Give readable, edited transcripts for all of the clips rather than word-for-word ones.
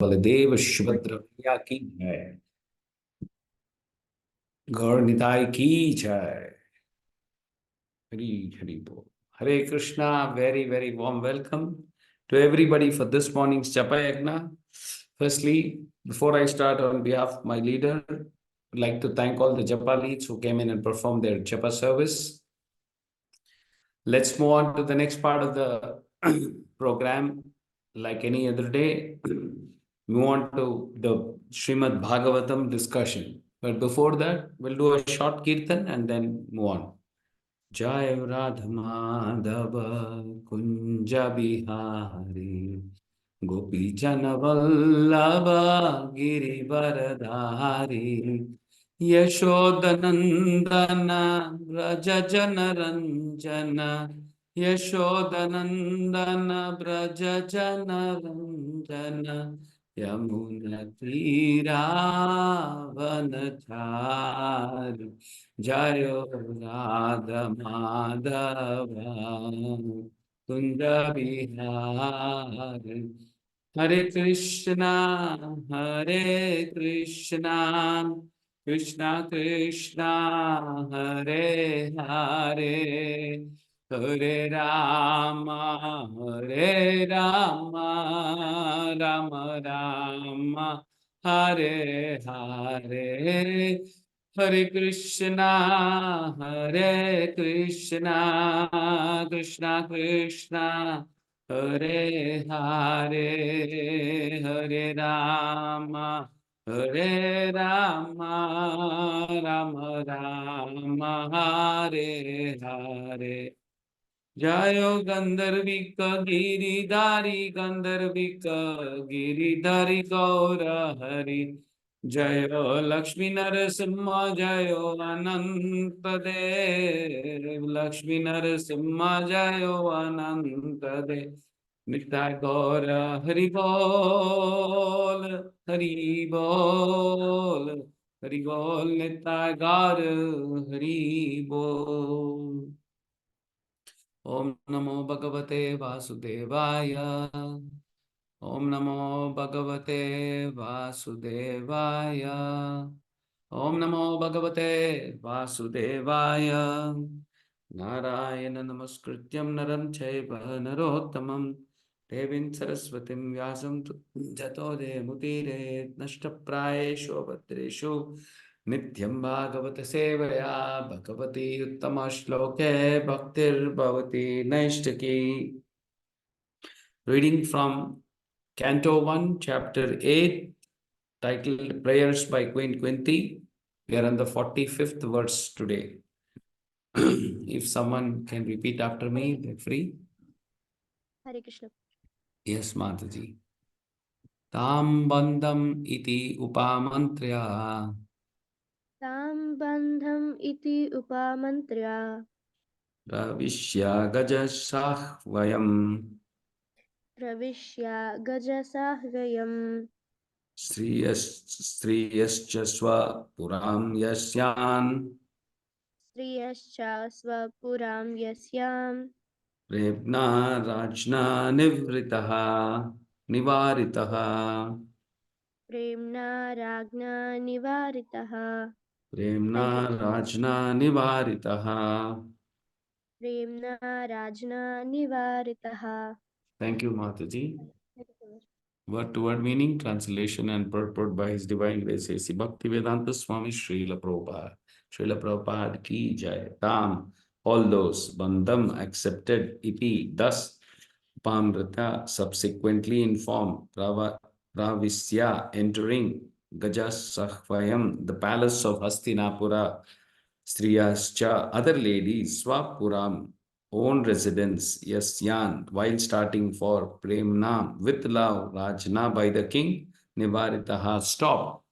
बलदेव सुभद्रा मैया की जय। गौर निताय की जय। हरी हरी बोल। Hare Krishna, very, very warm welcome to everybody for this morning's Japa Yagna. Firstly, before I start, on behalf of my leader, I'd like to thank all the Japa leads who came in and performed their Japa service. Let's move on to the next part of the program. Like any other day, move on to the Srimad Bhagavatam discussion. But before that, we'll do a short kirtan and then move on. Jai Radha Madhava Kunja Bihari Gopi Jana Vallabha Giri Varadhari Yashodanandana Braja Jana Ranjana Yashodanandana Braja Jana Ranjana Yamuna Tira Vanachari Jayo Radha Madhava Kunda Bihari Hare Krishna Krishna Krishna Hare Hare Hare Rama Rama Rama Hare Hare Hare Krishna Krishna Krishna Hare Hare Hare Rama Rama Rama Hare Hare Jayo Gandharvika Giridhari Gaura Hari Jayo Lakshmi Narasimha Jayo Anantadev Lakshmi Narasimha Jayo Anantadev Nittai Gaura Hari Bol Hari Bol Hari Bol Nittai Gaura Hari Bol Om Namo Bhagavate Vasudevaya Om Namo Bhagavate Vasudevaya Om Namo Bhagavate Vasudevaya Narayana Namaskrityam Naram Chaiva Narottamam Devim Saraswatim Vyasam Jato Demutire Nashtaprayeshu Abhadreshu Nityam Bhagavata Sevaya Bhagavati Uttama Shloke Bhaktir Bhavati Naishtaki. Reading from Canto 1, Chapter 8, titled Prayers by Queen Kunti. We are on the 45th verse today. If someone can repeat after me, they're free. Hare Krishna. Yes, Mataji. Tam bandham iti upamantrya Tam bandham iti upamantrya pravishya gajasahvayam pravishya gajasahvayam Striyascha swa puram yasyan striyascha svapuram yasyam Premna rajna nivaritaha premna ragna nivaritaha Premna rajna nivaritaha. premna rajna nivaritaha. Thank you, Mataji. Word to word meaning, translation and purport by His Divine Grace A.C. Bhaktivedanta Swami Srila Prabhupada. Srila Prabhupada ki jai. Tam, all those, bandham, accepted, iti, thus, Pamrita, subsequently informed, Pravisya, entering, Gajasahvayam, the palace of Hastinapura, Striyascha, other ladies, Swapuram, own residence, Yasyan, while starting for Premna, with love, Rajna by the king, Nivaritaha, stop.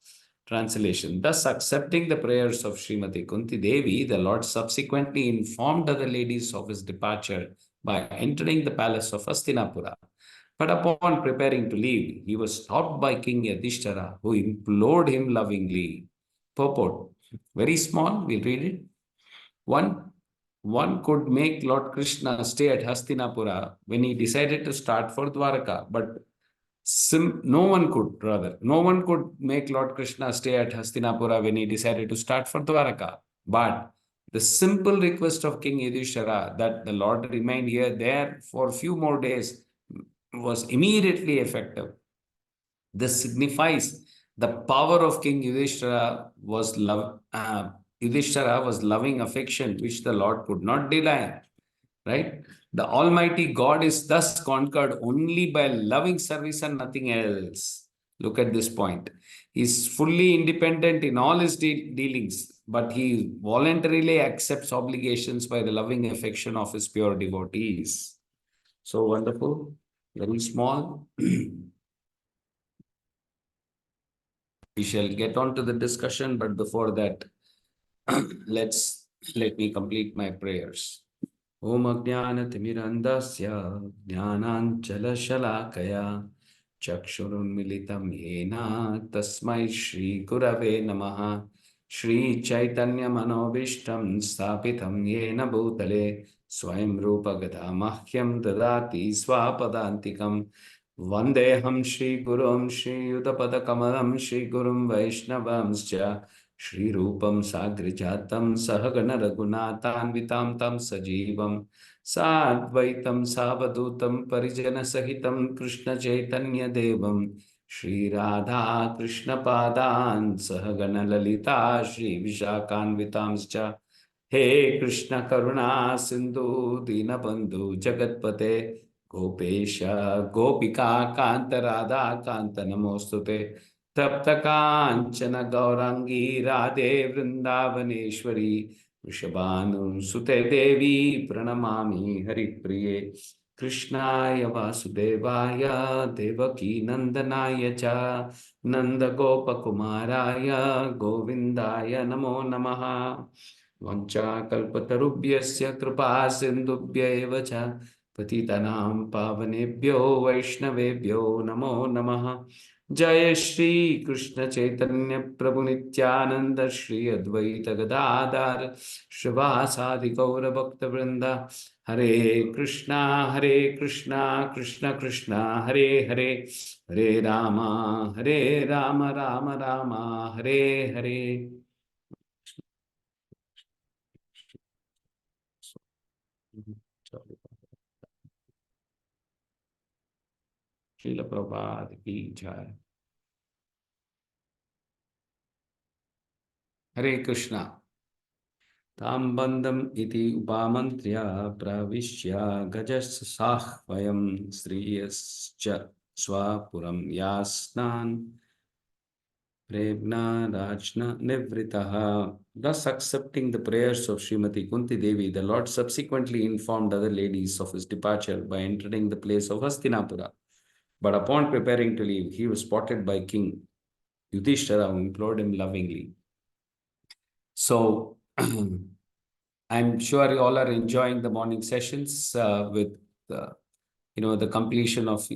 Translation. Thus, accepting the prayers of Srimati Kunti Devi, the Lord subsequently informed other ladies of his departure by entering the palace of Hastinapura. But upon preparing to leave, he was stopped by King Yadhishthara, who implored him lovingly. Purport. Very small, we'll read it. One could make Lord Krishna stay at Hastinapura when he decided to start for Dwaraka, but No one could make Lord Krishna stay at Hastinapura when he decided to start for Dwaraka. But the simple request of King Yudhishthira that the Lord remain there for a few more days was immediately effective. This signifies the power of King Yudhishthira was loving affection which the Lord could not deny. Right? The Almighty God is thus conquered only by loving service and nothing else. Look at this point. He is fully independent in all his dealings, but he voluntarily accepts obligations by the loving affection of his pure devotees. So wonderful, very small. We shall get on to the discussion, but before that, let me complete my prayers. Om Ajnanatimirandasya Jnananchalashalakaya Chakshurunmilitam Yena Tasmai Shri Gurave Namaha Shri Chaitanya Manobishtam Sthapitam Yena Bhutale Swayam Rupa Gadamahyam Dadati Swapadantikam Vandeham Shri Gurum Shri Yudapada Kamalam Shri Gurum Vaishnavamscha Shri Rupam Sagrijatam Sahagana Raghunathanvitam Tam Sajivam Sadvaitam Savadutam Parijana Sahitam Krishna Chaitanya Devam Shri Radha Krishna Padan Sahagana Lalita Shri Vishakhanvitamscha He Krishna Karuna Sindhu Dinabandhu Jagatpate Gopesha Gopika Kanta Radha Kanta Namostute तप्त कांचन गौरांगी राधे वृंदावनेश्वरी वृषभानुसुते देवी प्रणमामि हरिप्रिये कृष्णाय वासुदेवाय देवकी नंदनाय च नंदगोपकुमाराय गोविंदाय नमो नमः वंचाकल्पतरुभ्यस्य कृपा सिन्धुभ्य एव च पतितानां पावनेभ्यो वैष्णवेभ्यो नमो नमः जय श्री कृष्ण चैतन्य प्रभु नित्यानंद श्री अद्वैत गदाधर श्रीवासादि गौर भक्त वृंदा हरे कृष्णा कृष्ण कृष्ण हरे हरे हरे राम राम हरे हरे श्रील प्रभात की जय हरे कृष्णा ताम्बन्दम् इति उपामन्त्र्य प्रविश्य गजसाह्वयं श्रियश्च स्वपुरं यास्नान् Vrajanath Nivritah. Thus accepting the prayers of Srimati Kunti Devi, the Lord subsequently informed other ladies of his departure by entering the place of Hastinapura. But upon preparing to leave, he was spotted by King Yudhishthira, who implored him lovingly. So, I'm sure you all are enjoying the morning sessions with, the completion of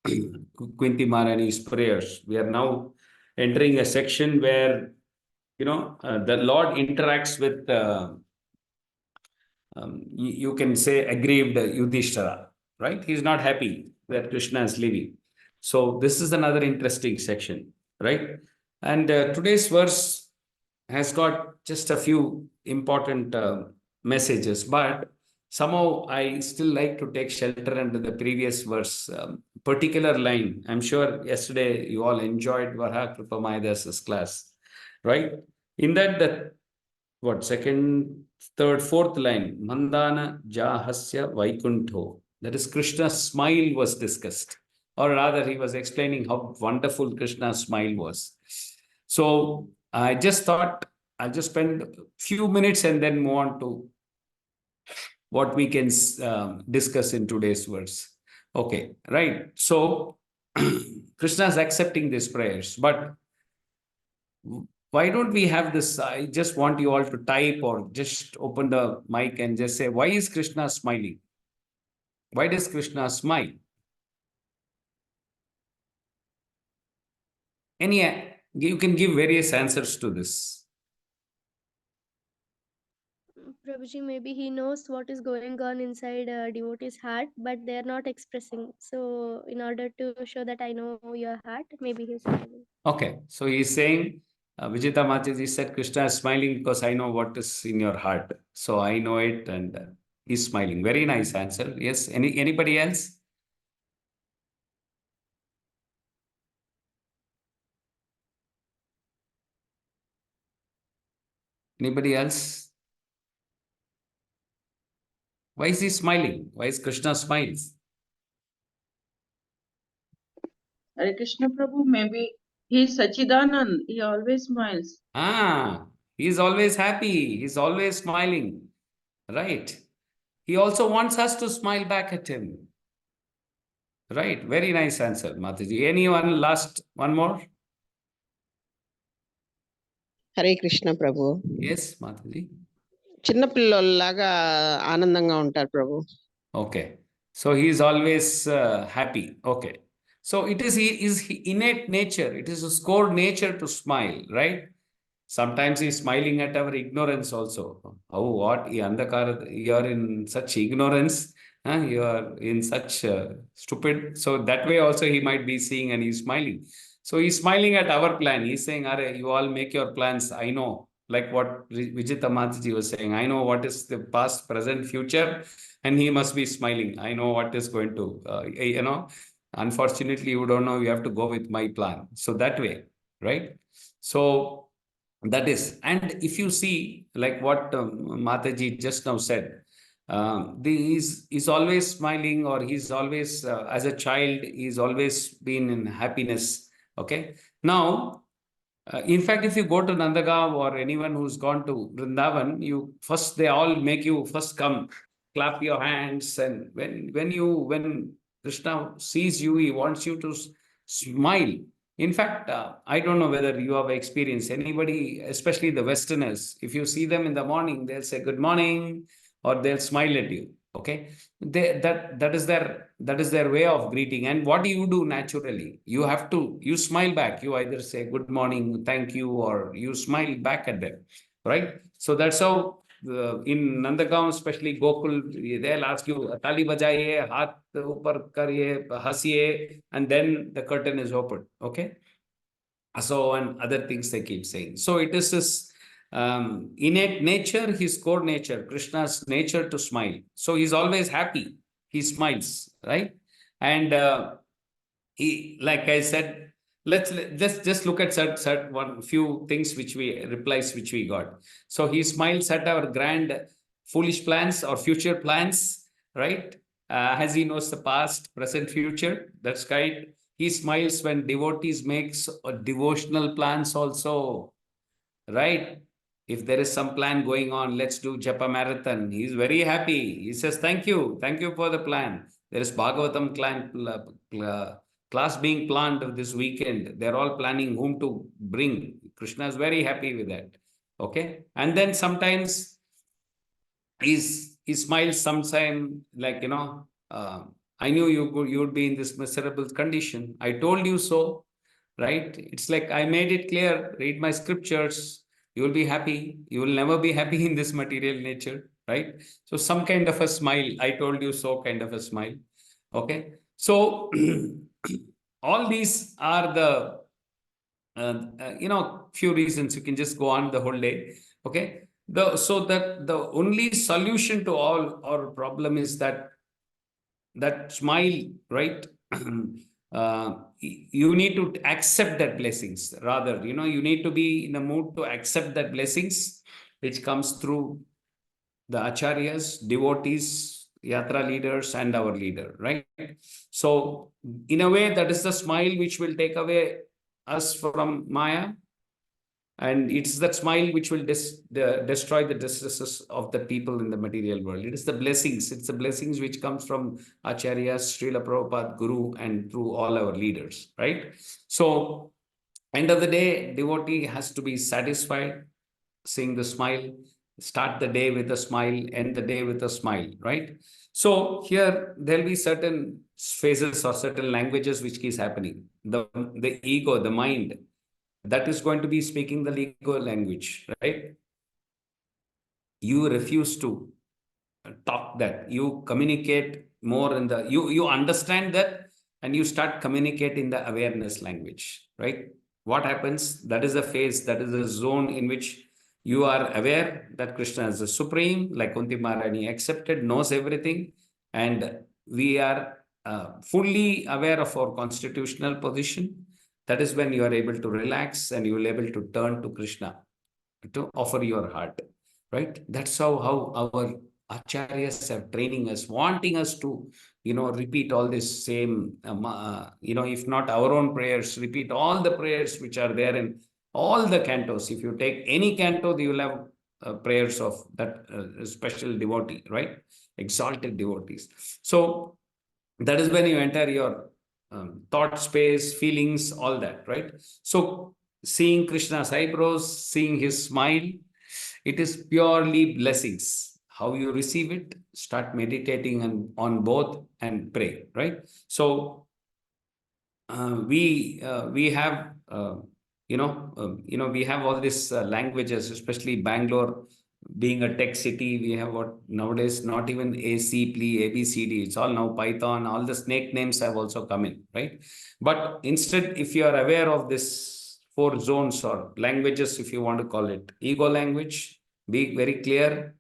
Kunti Maharani's prayers. We are now entering a section where, the Lord interacts with, you can say, aggrieved Yudhishthira, right? He's not happy that Krishna is leaving. So this is another interesting section, right? And today's verse has got just a few important messages, but somehow I still like to take shelter under the previous verse, particular line. I'm sure yesterday you all enjoyed Varaha Kripamayadas's class, right? In that, second, third, fourth line, Mandana Jahasya Vaikuntho. That is, Krishna's smile was discussed. Or rather, he was explaining how wonderful Krishna's smile was. So I just thought I'll just spend a few minutes and then move on to what we can discuss in today's verse. Okay, right. So Krishna is accepting these prayers, but why don't we have this? I just want you all to type or just open the mic and just say, why is Krishna smiling? Why does Krishna smile? You can give various answers to this. Prabhuji, maybe he knows what is going on inside a devotee's heart, but they are not expressing. So, in order to show that I know your heart, maybe he's smiling. Okay, so he's saying, Vijita Mataji said, Krishna is smiling because I know what is in your heart. So I know it, and he's smiling. Very nice answer. Yes, anybody else? Anybody else? Why is he smiling? Why is Krishna smiles? Hare Krishna Prabhu, maybe he is Sachidanand. He always smiles. He's always happy. He's always smiling. Right. He also wants us to smile back at him. Right. Very nice answer, Mataji. Anyone last one more? Hare Krishna Prabhu. Yes, Mataji. చిన్నపిల్లలాగా ఆనందంగా ఉంటారు ప్రభు. Okay. So he is always happy. Okay. So it is innate nature. It is his core nature to smile, right? Sometimes he's smiling at our ignorance also. Oh, what? You are in such ignorance. You are in such stupid. So that way also he might be seeing and he's smiling. So he's smiling at our plan. He's saying, Are, you all make your plans. I know. Like what Vijita Mataji was saying. I know what is the past, present, future. And he must be smiling. I know what is going to, unfortunately, you don't know. You have to go with my plan. So that way, right? So that is, and if you see like what Mataji just now said, he's always smiling, or he's always as a child he's always been in happiness. Okay, now in fact, if you go to Nandagaon or anyone who's gone to Vrindavan, they all make you first come, clap your hands, and when Krishna sees you, he wants you to smile. In fact, I don't know whether you have experienced anybody, especially the Westerners. If you see them in the morning, they'll say good morning, or they'll smile at you. Okay, that is their way of greeting. And what do you do naturally? You smile back. You either say good morning, thank you, or you smile back at them, right? So that's how in Nandagaon, especially Gokul, they'll ask you tali bajaiye, haath upar kariye, hasiye, and then the curtain is open. Okay, so and other things they keep saying. So it is this innate nature, his core nature, Krishna's nature to smile. So he's always happy. He smiles, right? And he, like I said, let's just look at one few things replies which we got. So he smiles at our grand foolish plans or future plans, right? As he knows the past, present, future. That's right. He smiles when devotees makes devotional plans also, right? If there is some plan going on, let's do Japa marathon. He's very happy. He says, thank you for the plan. There is Bhagavatam class being planned this weekend. They're all planning whom to bring. Krishna is very happy with that. Okay. And then sometimes he smiles sometime, like, I knew you would be in this miserable condition. I told you so, right? It's like I made it clear. Read my scriptures. You will be happy. You will never be happy in this material nature, right? So some kind of a smile. I told you so kind of a smile. Okay. So all these are the few reasons. You can just go on the whole day. Okay. The only solution to all our problem is that smile, right? You need to accept that blessings. Rather, you need to be in the mood to accept that blessings which comes through the acharyas, devotees, yatra leaders, and our leader, right? So in a way, that is the smile which will take away us from Maya. And it's that smile which will destroy the distresses of the people in the material world. It is the blessings. It's the blessings which comes from Acharyas, Srila Prabhupada, Guru, and through all our leaders, right? So, end of the day, devotee has to be satisfied, seeing the smile, start the day with a smile, end the day with a smile, right? So here, there'll be certain phases or certain languages which is happening. The ego, the mind, that is going to be speaking the legal language, right? you refuse to talk that. You communicate more in the, you understand that, and you start communicating the awareness language, right? What happens? That is a phase, that is a zone in which you are aware that Krishna is the supreme, like Kunti Maharani accepted, knows everything, and we are fully aware of our constitutional position. That is when you are able to relax and you will able to turn to Krishna to offer your heart, right? That's how our acharyas have training us, wanting us to, repeat all this same, if not our own prayers, repeat all the prayers which are there in all the cantos. If you take any canto, you will have prayers of that special devotee, right? Exalted devotees. So that is when you enter your thought space, feelings, all that, right? So seeing Krishna's eyebrows, seeing his smile, it is purely blessings. How you receive it, start meditating on both and pray, right? So we have we have all these languages, especially Bangalore being a tech city. We have what nowadays, not even AC, Pli, ABCD, it's all now Python. All the snake names have also come in, right? But instead, if you are aware of this 4 zones or languages, if you want to call it, ego language, be very clear,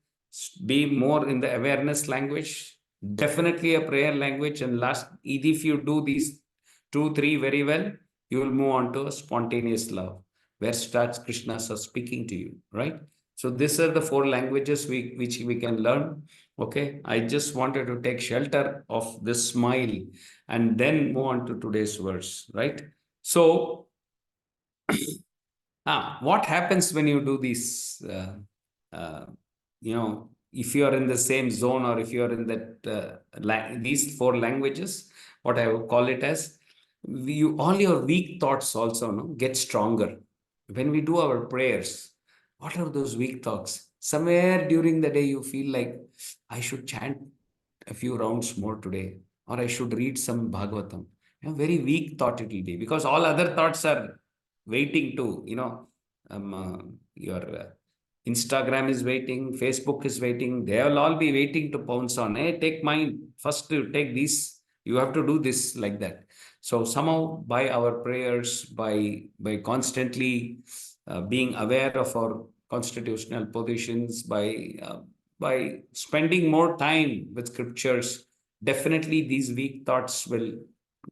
be more in the awareness language, definitely a prayer language, and last, if you do these 2, 3 very well, you will move on to a spontaneous love, where starts Krishna speaking to you, right? So these are the 4 languages which we can learn. Okay, I just wanted to take shelter of this smile and then move on to today's verse, right? So, what happens when you do this? If you are in the same zone, or if you are in that these 4 languages, what I would call it as, all your weak thoughts also get stronger. When we do our prayers, what are those weak thoughts? Somewhere during the day, you feel like, I should chant a few rounds more today, or I should read some Bhagavatam. Very weak thought it will be, because all other thoughts are waiting to, your Instagram is waiting, Facebook is waiting. They will all be waiting to pounce on. Hey, take mine. First, you take this. You have to do this, like that. So somehow, by our prayers, by constantly being aware of our constitutional positions, by spending more time with scriptures, definitely these weak thoughts will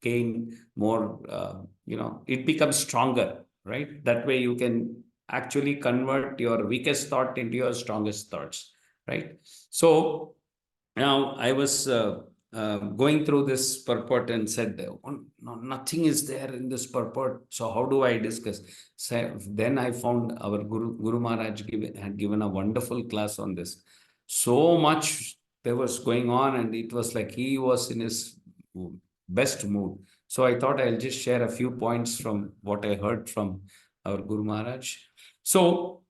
gain more. It becomes stronger, right? That way you can actually convert your weakest thought into your strongest thoughts, right? So now I was going through this purport and said, no, nothing is there in this purport. So how do I discuss? So then I found our Guru Maharaj had given a wonderful class on this. So much there was going on, and it was like he was in his best mood. So I thought I'll just share a few points from what I heard from our Guru Maharaj. So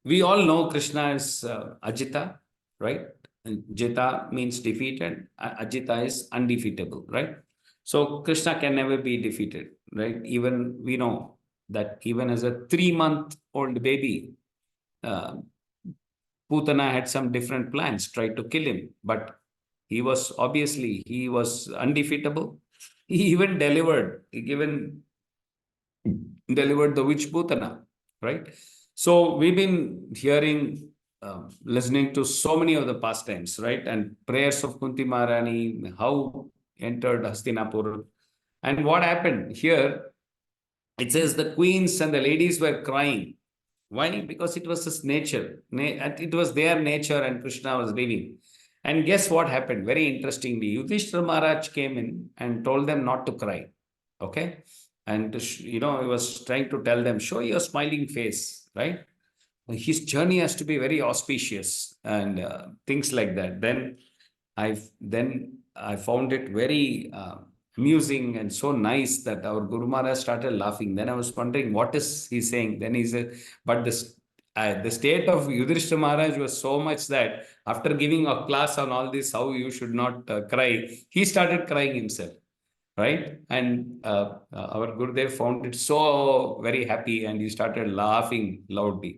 we all know Krishna is Ajita, right? And Jita means defeated. Ajita is undefeatable, right? So Krishna can never be defeated, right? Even we know that even as a 3-month-old baby, Putana had some different plans, tried to kill him, but he was undefeatable. He even delivered the witch Putana, right? So we've been hearing, listening to so many of the pastimes, right? And prayers of Kunti Maharani, how entered Hastinapur. And what happened here, it says the queens and the ladies were crying. Why? Because it was his nature. It was their nature, and Krishna was leaving. And guess what happened? Very interestingly, Yudhishthira Maharaj came in and told them not to cry. Okay? And, he was trying to tell them, show your smiling face, right? His journey has to be very auspicious and things like that. Then I found it very amusing and so nice that our Guru Maharaj started laughing. Then I was wondering, what is he saying? Then he said, but the state of Yudhishthira Maharaj was so much that after giving a class on all this, how you should not cry, he started crying himself. right? And our Gurudev found it so very happy and he started laughing loudly.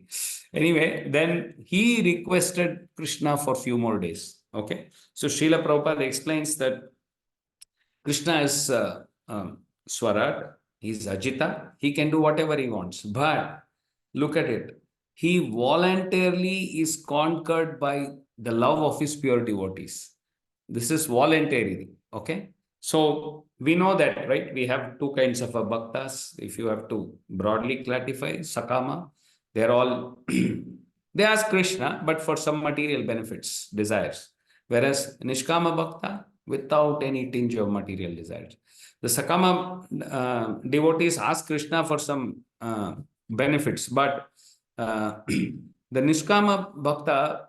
Anyway, then he requested Krishna for a few more days. Okay. So Srila Prabhupada explains that Krishna is Swarat, he's Ajita, he can do whatever he wants. But look at it. He voluntarily is conquered by the love of his pure devotees. This is voluntary. Okay. So we know that, right? We have two kinds of bhaktas. If you have to broadly clarify, Sakama, they're all, they ask Krishna, but for some material benefits, desires. Whereas Nishkama Bhakta, without any tinge of material desires. The Sakama devotees ask Krishna for some benefits, but the Nishkama Bhakta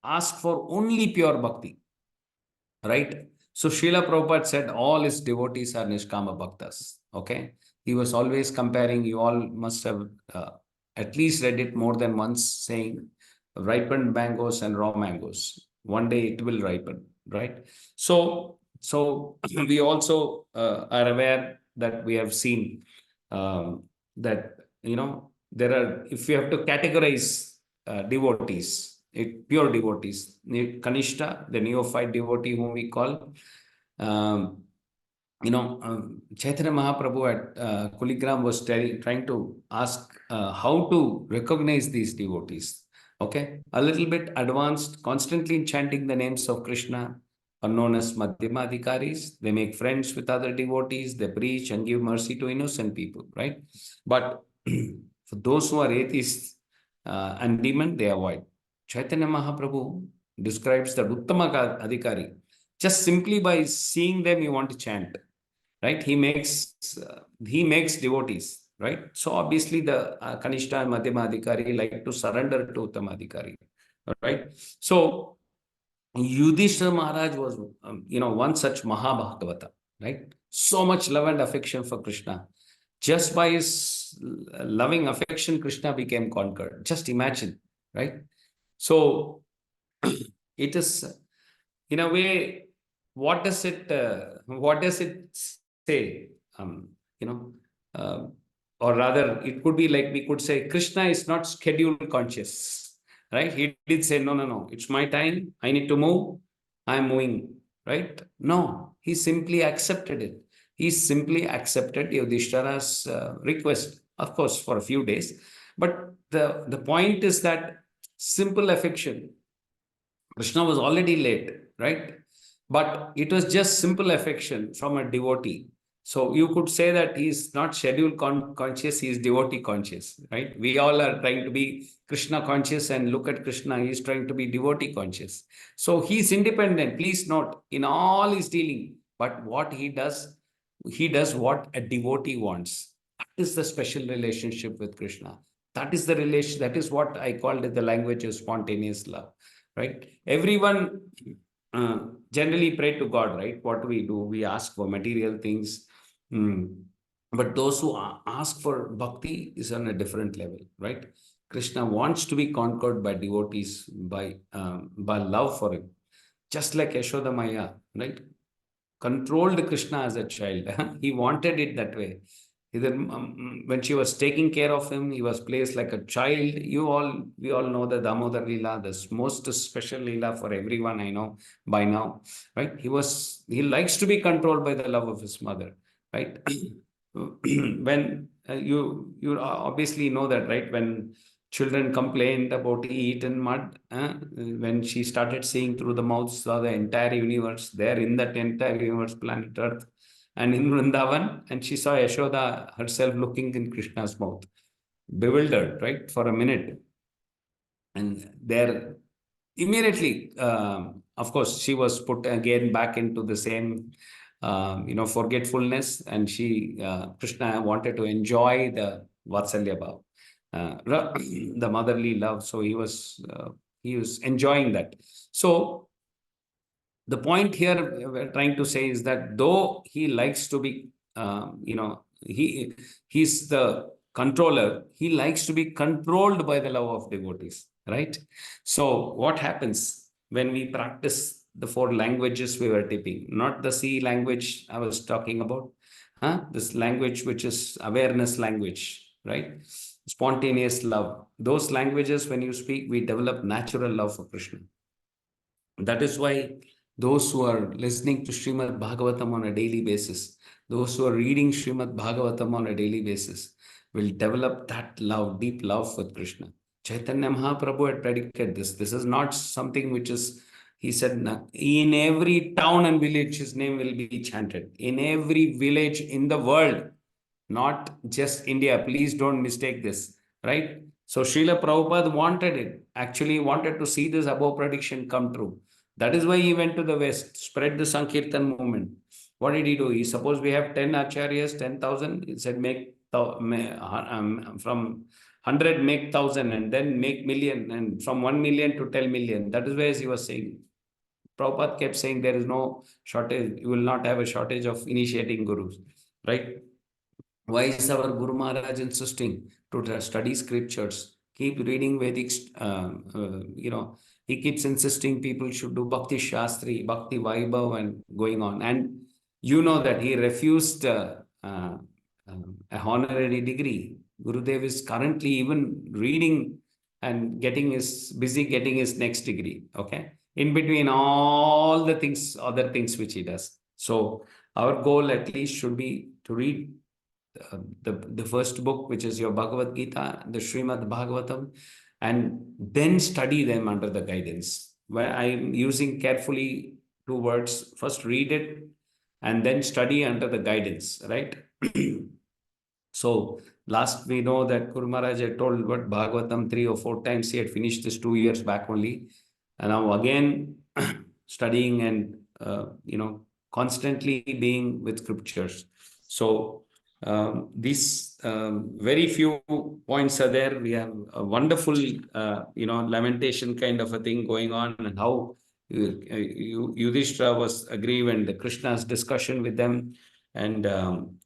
ask for only pure bhakti, right? So Srila Prabhupada said all his devotees are Nishkama Bhaktas, okay? He was always comparing, you all must have at least read it more than once, saying ripened mangoes and raw mangoes. One day it will ripen, right? So we also are aware that we have seen that, there are, if you have to categorize devotees, pure devotees, Kanishta, the neophyte devotee whom we call, Chaitanya Mahaprabhu at Kuligram was trying to ask how to recognize these devotees. Okay, a little bit advanced, constantly chanting the names of Krishna, are known as Madhyamadhikaris. They make friends with other devotees, they preach and give mercy to innocent people, right? But for those who are atheists and demon, they avoid. Chaitanya Mahaprabhu describes the Uttama Adhikari. Just simply by seeing them, you want to chant, right? He makes devotees, right? So obviously the Kanishta and Madhyama Adhikari like to surrender to Uttama Adhikari, right? So Yudhishthira Maharaj was, one such Mahabhagavata, right? So much love and affection for Krishna. Just by his loving affection, Krishna became conquered. Just imagine, right? So it is, in a way, what does it say? Or rather, it could be like we could say, Krishna is not schedule conscious, right? He did say, no, it's my time. I need to move. I'm moving, right? No, he simply accepted it. He simply accepted Yudhishthira's request, of course, for a few days. But the point is that simple affection, Krishna was already late, right? But it was just simple affection from a devotee. So you could say that he's not schedule conscious, he is devotee conscious, right? We all are trying to be Krishna conscious and look at Krishna, he's trying to be devotee conscious. So he's independent, please note, in all his dealing. But what he does what a devotee wants. That is the special relationship with Krishna. That is the relation, that is what I called it the language of spontaneous love, right? Everyone generally pray to God, right? What do? We ask for material things. But those who ask for bhakti is on a different level, right? Krishna wants to be conquered by devotees, by love for him. Just like Yashoda Maya, right? Controlled Krishna as a child. He wanted it that way. When she was taking care of him, he was placed like a child. We all know the Damodar Leela, the most special Leela for everyone I know by now, right? He likes to be controlled by the love of his mother, right? When you obviously know that, right? When children complained about eaten mud, when she started seeing through the mouths of the entire universe, there in that entire universe, planet Earth, and in Vrindavan, and she saw Yashoda herself looking in Krishna's mouth, bewildered, right, for a minute. And there, immediately, of course, she was put again back into the same, forgetfulness, and Krishna wanted to enjoy the Vatsalya Bhav, the motherly love. So he was enjoying that. So the point here we're trying to say is that though he likes to be, he's the controller, he likes to be controlled by the love of devotees, right? So what happens when we practice the 4 languages we were tipping, not the C language I was talking about. This language which is awareness language, right? Spontaneous love. Those languages, when you speak, we develop natural love for Krishna. That is why those who are listening to Srimad Bhagavatam on a daily basis, those who are reading Srimad Bhagavatam on a daily basis, will develop that love, deep love for Krishna. Chaitanya Mahaprabhu had predicted this. This is not something which is, he said, in every town and village, his name will be chanted. In every village in the world, not just India. Please don't mistake this, right? So Srila Prabhupada wanted it, actually wanted to see this above prediction come true. That is why he went to the West, spread the Sankirtan movement. What did he do? He suppose we have 10 acharyas, 10,000. He said, from 100, make 1,000, and then make million, and from 1 million to 10 million. That is why he was saying. Prabhupada kept saying there is no shortage, you will not have a shortage of initiating gurus, right? Why is our Guru Maharaj insisting to study scriptures? Keep reading Vedic, he keeps insisting people should do Bhakti Shastri, Bhakti Vaibhav, and going on. And you know that he refused a honorary degree. Gurudev is currently even reading and getting his next degree. Okay. In between all the things, other things which he does. So our goal at least should be to read the first book, which is your Bhagavad Gita, the Srimad Bhagavatam, and then study them under the guidance. Where I'm using carefully 2 words. First read it and then study under the guidance, right? So last we know that Guru Maharaj had told what Bhagavatam 3 or 4 times. He had finished this 2 years back only. And now again studying and, constantly being with scriptures. So these very few points are there. We have a wonderful, lamentation kind of a thing going on, and how Yudhishthira was aggrieved and Krishna's discussion with them. And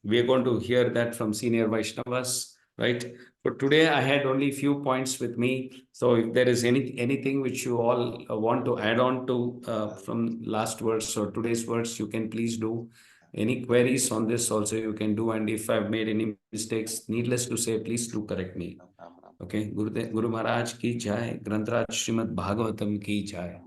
we are going to hear that from senior Vaishnavas, right? But today I had only a few points with me. So if there is anything which you all want to add on to from last verse or today's verse, you can please do. Any queries on this also you can do. And if I've made any mistakes, needless to say, please do correct me. Okay. Guru Maharaj ki jai. Granth Raj Srimad Bhagavatam ki jai.